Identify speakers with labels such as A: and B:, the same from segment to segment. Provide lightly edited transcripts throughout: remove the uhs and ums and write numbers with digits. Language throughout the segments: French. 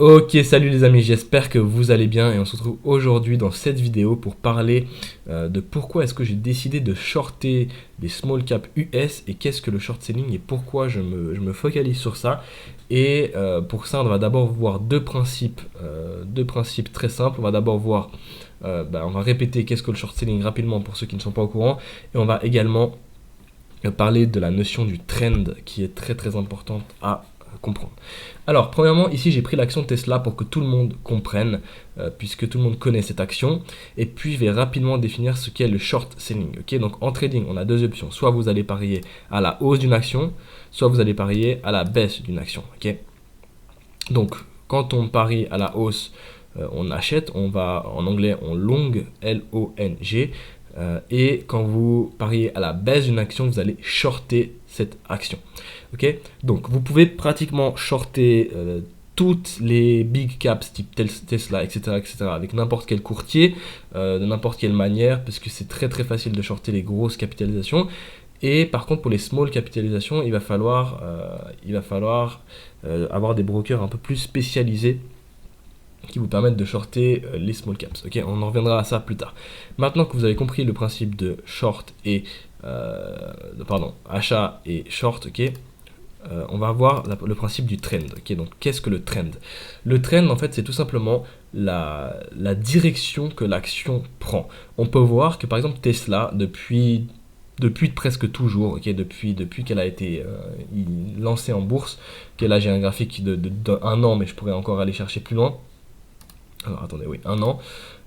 A: Ok, salut les amis, j'espère que vous allez bien et on se retrouve aujourd'hui dans cette vidéo pour parler de pourquoi est-ce que j'ai décidé de shorter des small cap US et qu'est-ce que le short selling et pourquoi je me focalise sur ça. Et pour ça, on va d'abord voir deux principes très simples. On va d'abord voir, on va répéter qu'est-ce que le short selling rapidement pour ceux qui ne sont pas au courant et on va également parler de la notion du trend qui est très très importante à comprendre. Alors, premièrement, ici j'ai pris l'action Tesla pour que tout le monde comprenne, puisque tout le monde connaît cette action. Et puis, je vais rapidement définir ce qu'est le short selling. Ok, donc en trading, on a deux options. Soit vous allez parier à la hausse d'une action, soit vous allez parier à la baisse d'une action. Ok, donc quand on parie à la hausse, on achète, on va en anglais on long, L-O-N-G. Et quand vous pariez à la baisse d'une action, vous allez shorter cette action. Ok, donc vous pouvez pratiquement shorter toutes les big caps type Tesla, etc., avec n'importe quel courtier, de n'importe quelle manière, parce que c'est très très facile de shorter les grosses capitalisations. Et par contre, pour les small capitalisations, il va falloir avoir des brokers un peu plus spécialisés qui vous permettent de shorter les small caps. Ok, on en reviendra à ça plus tard. Maintenant que vous avez compris le principe de short et achat et short, ok, on va voir le principe du trend. Ok, donc qu'est-ce que le trend? Le trend, en fait, c'est tout simplement la direction que l'action prend. On peut voir que par exemple Tesla, depuis presque toujours, ok, depuis qu'elle a été lancée en bourse, que là j'ai un graphique d'un an, mais je pourrais encore aller chercher plus loin. Alors attendez, oui, un an,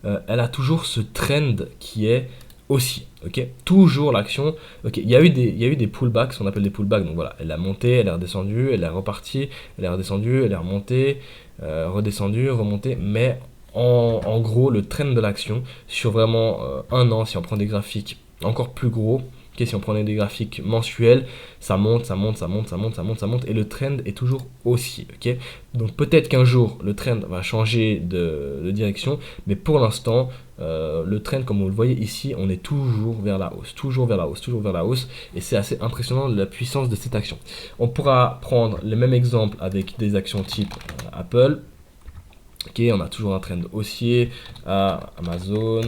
A: elle a toujours ce trend qui est haussier, ok, toujours l'action, ok, il y a eu des pullbacks, ce qu'on appelle des pullbacks, donc voilà, elle a monté, elle est redescendue, elle est repartie, elle est redescendue, elle est remontée, redescendue, remontée, mais en gros, le trend de l'action, sur vraiment un an, si on prend des graphiques encore plus gros, ok, si on prenait des graphiques mensuels, ça monte, et le trend est toujours haussier, ok. Donc peut-être qu'un jour, le trend va changer de direction, mais pour l'instant, le trend, comme vous le voyez ici, on est toujours vers la hausse, toujours vers la hausse, toujours vers la hausse, et c'est assez impressionnant la puissance de cette action. On pourra prendre le même exemple avec des actions type Apple. Ok, on a toujours un trend haussier à Amazon.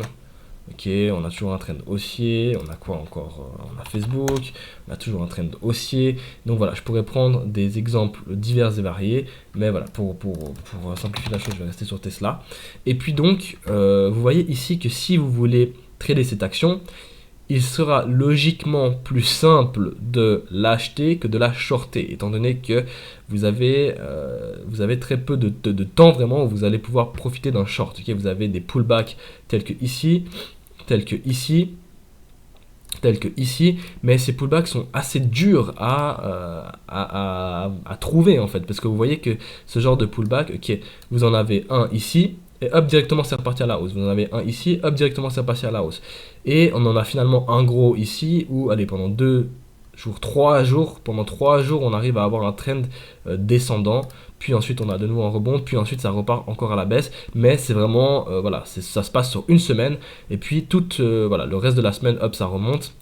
A: Ok, on a toujours un trend haussier. On a quoi encore? On a Facebook. On a toujours un trend haussier. Donc voilà, je pourrais prendre des exemples divers et variés. Mais voilà, pour simplifier la chose, je vais rester sur Tesla. Et puis donc, vous voyez ici que si vous voulez trader cette action, il sera logiquement plus simple de l'acheter que de la shorter, étant donné que vous avez très peu de temps vraiment où vous allez pouvoir profiter d'un short. Okay, vous avez des pullbacks tels que ici, tels que ici, mais ces pullbacks sont assez durs à trouver en fait, parce que vous voyez que ce genre de pullback, ok, vous en avez un ici, et hop, directement c'est reparti à la hausse. Vous en avez un ici, hop, directement c'est reparti à la hausse. Et on en a finalement un gros ici, où, allez, pendant 2 jours, 3 jours, pendant 3 jours, on arrive à avoir un trend descendant, puis ensuite on a de nouveau un rebond, puis ensuite ça repart encore à la baisse, mais c'est vraiment, voilà, ça se passe sur une semaine, et puis voilà, le reste de la semaine, hop, ça remonte,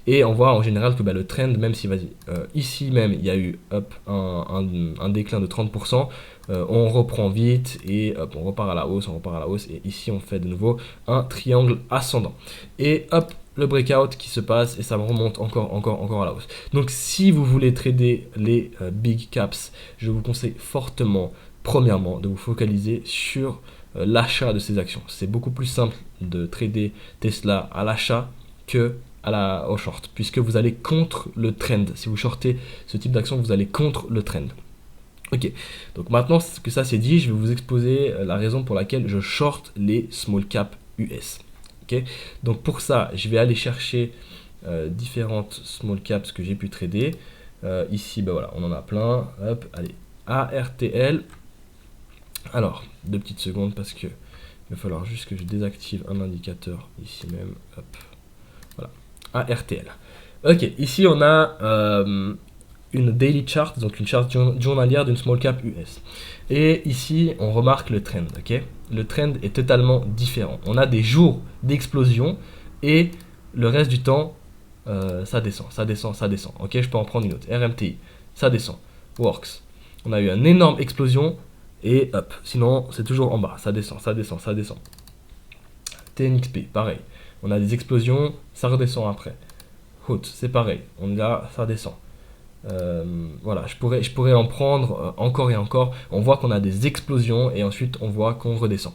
A: et on voit en général que le trend, même si, vas-y, ici même, il y a eu, hop, un déclin de 30%, on reprend vite, et hop, on repart à la hausse, et ici on fait de nouveau un triangle ascendant, et hop, le breakout qui se passe et ça remonte encore à la hausse. Donc si vous voulez trader les big caps, je vous conseille fortement, premièrement, de vous focaliser sur l'achat de ces actions. C'est beaucoup plus simple de trader Tesla à l'achat que au short, puisque vous allez contre le trend. Si vous shortez ce type d'action, vous allez contre le trend. Ok, donc maintenant que ça c'est dit, je vais vous exposer la raison pour laquelle je short les small cap US. Okay, donc pour ça, je vais aller chercher différentes small caps que j'ai pu trader. Ici, voilà, on en a plein. Hop, allez, ARTL. Alors, 2 petites secondes parce que il va falloir juste que je désactive un indicateur ici même. Hop, voilà, ARTL. Ok, ici on a une daily chart, donc une charte journalière d'une small cap US. Et ici, on remarque le trend, ok? Le trend est totalement différent. On a des jours d'explosion et le reste du temps, ça descend. Ok, je peux en prendre une autre. RMTI, ça descend. Works. On a eu une énorme explosion, et hop. Sinon, c'est toujours en bas, ça descend, ça descend, ça descend. TNXP, pareil. On a des explosions, ça redescend après. Haute, c'est pareil. On est là, ça descend. Voilà, je pourrais en prendre encore et encore. On voit qu'on a des explosions et ensuite on voit qu'on redescend.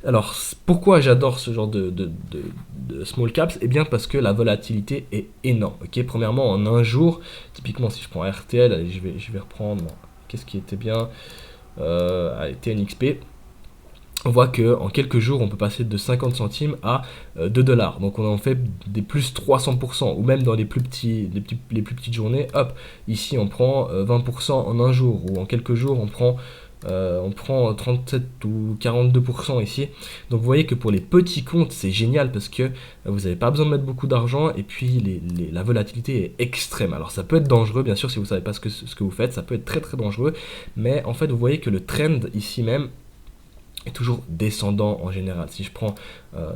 A: Alors, pourquoi j'adore ce genre de small caps? Eh bien parce que la volatilité est énorme. Ok, premièrement, en un jour, typiquement si je prends RTL, allez, je vais reprendre. Qu'est-ce qui était bien? Allez, TNXP. On voit que en quelques jours, on peut passer de 50 centimes à 2 dollars. Donc on en fait des plus 300%, ou même dans les plus petites journées, hop, ici on prend 20% en un jour, ou en quelques jours on prend 37 ou 42% ici. Donc vous voyez que pour les petits comptes, c'est génial parce que vous n'avez pas besoin de mettre beaucoup d'argent et puis la volatilité est extrême. Alors ça peut être dangereux, bien sûr, si vous ne savez pas ce que vous faites, ça peut être très très dangereux. Mais en fait, vous voyez que le trend ici même est toujours descendant en général. Si je prends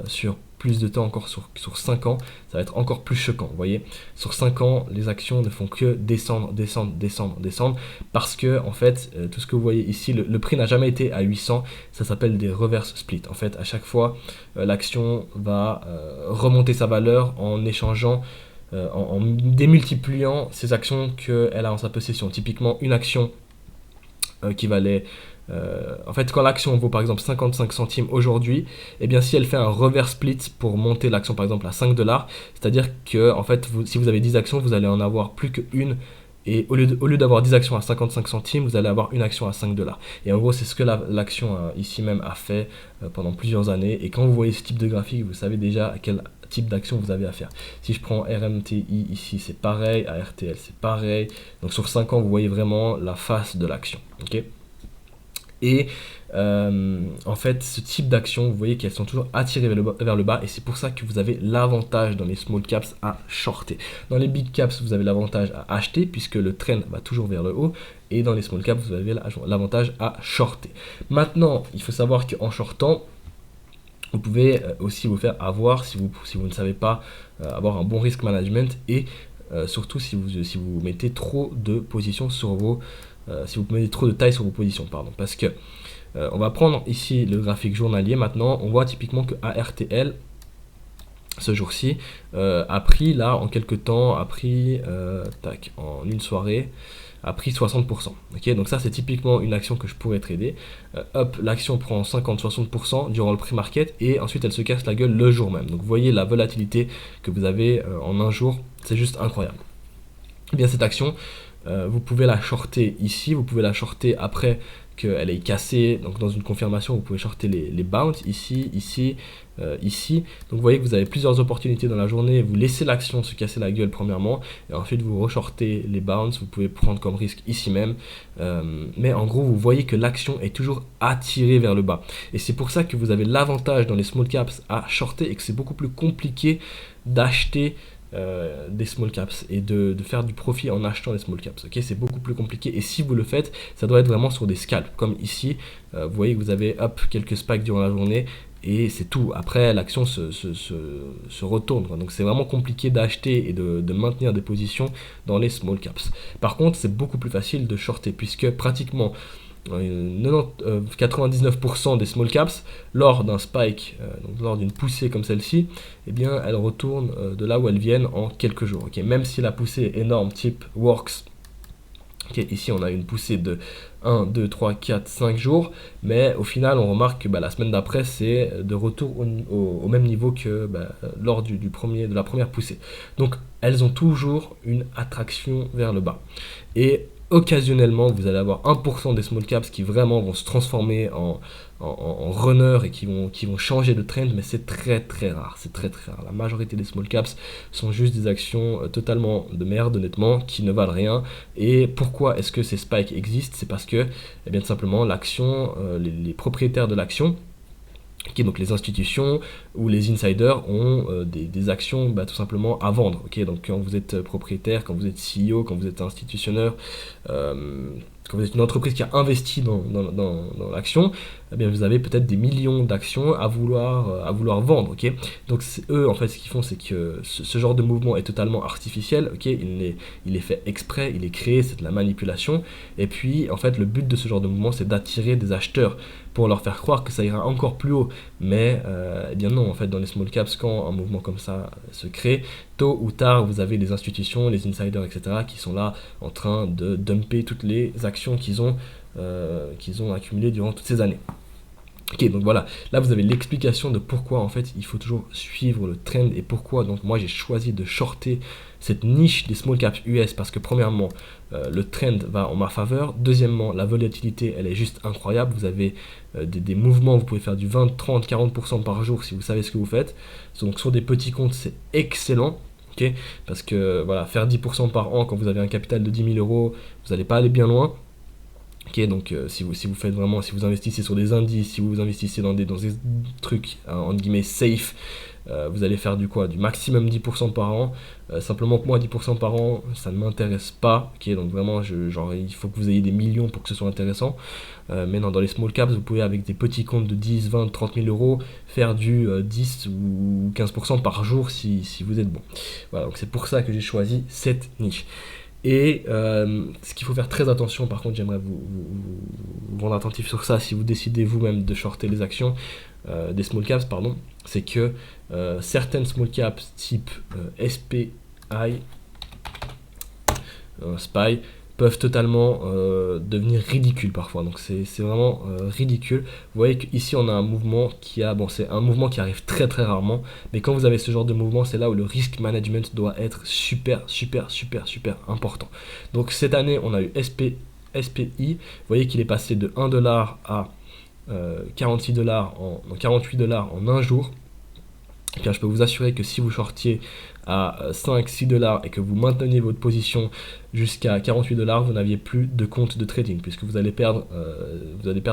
A: sur plus de temps, encore sur 5 ans, ça va être encore plus choquant. Vous voyez, sur 5 ans, les actions ne font que descendre, descendre, descendre, descendre, parce que en fait, tout ce que vous voyez ici, le prix n'a jamais été à 800, ça s'appelle des reverse splits. En fait, à chaque fois, l'action va remonter sa valeur en échangeant, en démultipliant ces actions qu'elle a en sa possession. Typiquement, une action qui valait en fait, quand l'action vaut par exemple 55 centimes aujourd'hui, et bien si elle fait un reverse split pour monter l'action par exemple à 5 dollars, c'est-à-dire que en fait, si vous avez 10 actions, vous allez en avoir plus qu'une. Et au lieu d'avoir 10 actions à 55 centimes, vous allez avoir une action à 5 dollars. Et en gros, c'est ce que l'action ici même a fait pendant plusieurs années. Et quand vous voyez ce type de graphique, vous savez déjà à quel type d'action vous avez à faire. Si je prends RMTI ici, c'est pareil. ARTL, c'est pareil. Donc sur 5 ans, vous voyez vraiment la face de l'action. Ok. Et en fait, ce type d'action, vous voyez qu'elles sont toujours attirées vers le bas, et c'est pour ça que vous avez l'avantage dans les small caps à shorter. Dans les big caps, vous avez l'avantage à acheter puisque le trend va toujours vers le haut, et dans les small caps, vous avez l'avantage à shorter. Maintenant, il faut savoir qu'en shortant, vous pouvez aussi vous faire avoir si vous ne savez pas avoir un bon risk management, et surtout si vous mettez trop de positions sur vos si vous mettez trop de taille sur vos positions, pardon, parce que on va prendre ici le graphique journalier. Maintenant, on voit typiquement que ARTL ce jour-ci a pris là en quelques temps, a pris en une soirée, a pris 60%. Ok, donc ça c'est typiquement une action que je pourrais trader. Hop, l'action prend 50-60% durant le pré-market et ensuite elle se casse la gueule le jour même. Donc vous voyez la volatilité que vous avez en un jour, c'est juste incroyable. Et bien cette action, vous pouvez la shorter ici, vous pouvez la shorter après qu'elle ait cassé, donc dans une confirmation vous pouvez shorter les bounce ici, ici, ici. Donc vous voyez que vous avez plusieurs opportunités dans la journée, vous laissez l'action se casser la gueule premièrement, et ensuite vous reshortez les bounce, vous pouvez prendre comme risque ici même, mais en gros vous voyez que l'action est toujours attirée vers le bas. Et c'est pour ça que vous avez l'avantage dans les small caps à shorter et que c'est beaucoup plus compliqué d'acheter des small caps et de faire du profit en achetant des small caps. Ok, c'est beaucoup plus compliqué et si vous le faites, ça doit être vraiment sur des scalps comme ici. Vous voyez que vous avez hop, quelques spikes durant la journée et c'est tout. Après, l'action se retourne. Donc c'est vraiment compliqué d'acheter et de maintenir des positions dans les small caps. Par contre, c'est beaucoup plus facile de shorter puisque pratiquement 99% des small caps, lors d'un spike, donc lors d'une poussée comme celle-ci, eh bien, elles retournent de là où elles viennent en quelques jours. Okay, même si la poussée est énorme, type Works, okay, ici on a une poussée de 1, 2, 3, 4, 5 jours, mais au final on remarque que la semaine d'après c'est de retour au même niveau que lors de la première poussée. Donc elles ont toujours une attraction vers le bas. Et occasionnellement, vous allez avoir 1% des small caps qui vraiment vont se transformer en runner et qui vont changer de trend, mais c'est très très rare, c'est très très rare. La majorité des small caps sont juste des actions totalement de merde, honnêtement, qui ne valent rien. Et pourquoi est-ce que ces spikes existent? C'est parce que, eh bien, tout simplement, l'action, les propriétaires de l'action, okay, donc les institutions ou les insiders ont des actions tout simplement à vendre. Okay, donc quand vous êtes propriétaire, quand vous êtes CEO, quand vous êtes institutionneur, quand vous êtes une entreprise qui a investi dans l'action, eh bien vous avez peut-être des millions d'actions à vouloir vendre, ok. Donc eux, en fait, ce qu'ils font, c'est que ce genre de mouvement est totalement artificiel, ok. Il est fait exprès, il est créé, c'est de la manipulation. Et puis, en fait, le but de ce genre de mouvement, c'est d'attirer des acheteurs pour leur faire croire que ça ira encore plus haut. Mais, eh bien non, en fait, dans les small caps, quand un mouvement comme ça se crée, tôt ou tard, vous avez les institutions, les insiders, etc., qui sont là en train de dumper toutes les actions qu'ils ont accumulées durant toutes ces années. Ok, donc voilà, là vous avez l'explication de pourquoi en fait il faut toujours suivre le trend et pourquoi donc moi j'ai choisi de shorter cette niche des small caps US parce que premièrement le trend va en ma faveur, deuxièmement la volatilité elle est juste incroyable, vous avez des mouvements, vous pouvez faire du 20, 30, 40% par jour si vous savez ce que vous faites, donc sur des petits comptes c'est excellent. Okay, parce que voilà, faire 10% par an quand vous avez un capital de 10 000 euros, vous n'allez pas aller bien loin. Ok, donc si vous faites vraiment, si vous investissez sur des indices, si vous investissez dans des trucs entre guillemets safe, vous allez faire du maximum 10% par an. Simplement que moi 10% par an, ça ne m'intéresse pas. Ok, donc vraiment, genre il faut que vous ayez des millions pour que ce soit intéressant. Mais non, dans les small caps, vous pouvez avec des petits comptes de 10, 20, 30 000 euros faire du 10 ou 15% par jour si vous êtes bon. Voilà, donc c'est pour ça que j'ai choisi cette niche. Et ce qu'il faut faire très attention, par contre, j'aimerais vous rendre attentif sur ça si vous décidez vous-même de shorter les actions des small caps, pardon, c'est que certaines small caps type SPI, SPY, peuvent totalement devenir ridicules parfois. Donc c'est vraiment ridicule. Vous voyez qu'ici on a un mouvement c'est un mouvement qui arrive très très rarement, mais quand vous avez ce genre de mouvement, c'est là où le risk management doit être super important. Donc cette année, on a eu SPI. Vous voyez qu'il est passé de 1$ à 46$ 48$ en un jour. Et bien, je peux vous assurer que si vous shortiez à 5-6$ et que vous mainteniez votre position jusqu'à 48$, vous n'aviez plus de compte de trading puisque vous allez perdre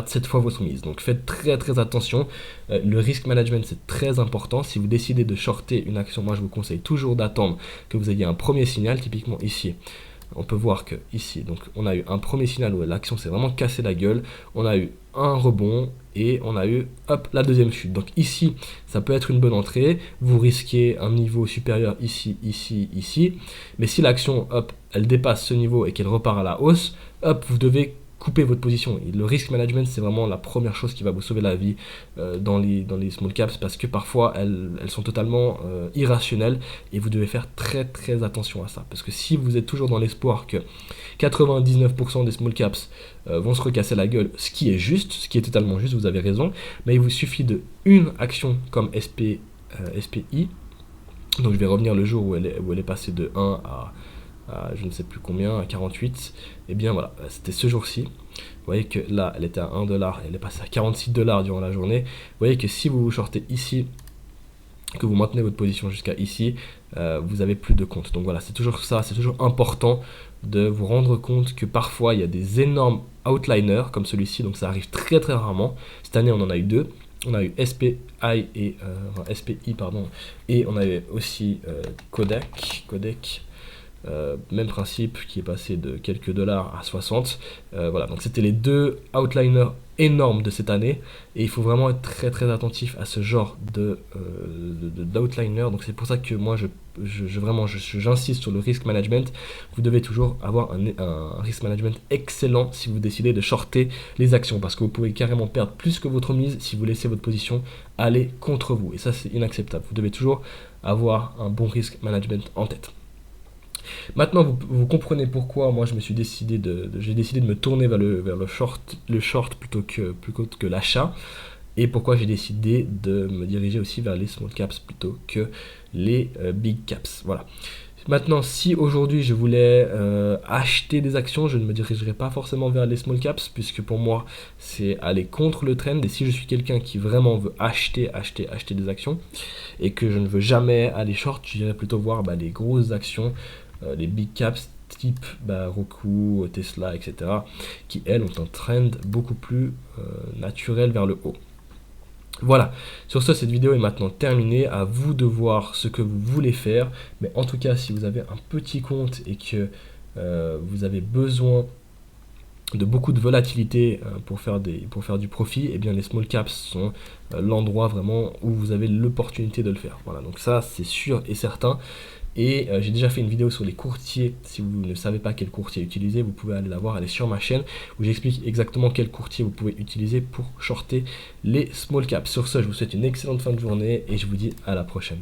A: 7 fois votre mise. Donc faites très très attention. Le risk management c'est très important. Si vous décidez de shorter une action, moi je vous conseille toujours d'attendre que vous ayez un premier signal, typiquement ici. On peut voir que ici, donc on a eu un premier signal où l'action s'est vraiment cassé la gueule, on a eu un rebond et on a eu hop la deuxième chute. Donc ici, ça peut être une bonne entrée, vous risquez un niveau supérieur ici, mais si l'action hop, elle dépasse ce niveau et qu'elle repart à la hausse, hop, vous devez couper votre position. Et le risk management, c'est vraiment la première chose qui va vous sauver la vie dans les small caps parce que parfois elles sont totalement irrationnelles et vous devez faire très très attention à ça. Parce que si vous êtes toujours dans l'espoir que 99% des small caps vont se recasser la gueule, ce qui est juste, ce qui est totalement juste, vous avez raison, mais il vous suffit de une action comme SPI. Donc je vais revenir le jour où elle est passée de 1 à je ne sais plus combien, à 48, et bien voilà, c'était ce jour-ci. Vous voyez que là, elle était à 1$, elle est passée à 46$ durant la journée. Vous voyez que si vous vous shortez ici, que vous maintenez votre position jusqu'à ici, vous avez plus de compte. Donc voilà, c'est toujours ça, c'est toujours important de vous rendre compte que parfois il y a des énormes outliners comme celui-ci, donc ça arrive très très rarement. Cette année, on en a eu deux. On a eu SPI et SPI pardon, et on avait aussi Codec. Même principe qui est passé de quelques dollars à 60. Voilà, donc c'était les deux outliners énormes de cette année et il faut vraiment être très très attentif à ce genre d'outliner. Donc c'est pour ça que moi j'insiste sur le risk management. Vous devez toujours avoir un risk management excellent si vous décidez de shorter les actions parce que vous pouvez carrément perdre plus que votre mise si vous laissez votre position aller contre vous et ça c'est inacceptable. Vous devez toujours avoir un bon risk management en tête. Maintenant, vous comprenez pourquoi moi j'ai décidé de me tourner vers le short plutôt que l'achat, et pourquoi j'ai décidé de me diriger aussi vers les small caps plutôt que les big caps. Voilà. Maintenant, si aujourd'hui je voulais acheter des actions, je ne me dirigerai pas forcément vers les small caps, puisque pour moi c'est aller contre le trend. Et si je suis quelqu'un qui vraiment veut acheter des actions et que je ne veux jamais aller short, je dirais plutôt voir les grosses actions. Les big caps type Roku, Tesla, etc. qui elles ont un trend beaucoup plus naturel vers le haut. Voilà, sur ce, cette vidéo est maintenant terminée. À vous de voir ce que vous voulez faire. Mais en tout cas, si vous avez un petit compte et que vous avez besoin de beaucoup de volatilité pour faire du profit, et bien les small caps sont l'endroit vraiment où vous avez l'opportunité de le faire. Voilà, donc ça c'est sûr et certain. Et j'ai déjà fait une vidéo sur les courtiers. Si vous ne savez pas quel courtier utiliser, vous pouvez aller la voir, elle est sur ma chaîne, où j'explique exactement quel courtier vous pouvez utiliser pour shorter les small caps. Sur ce, je vous souhaite une excellente fin de journée et je vous dis à la prochaine.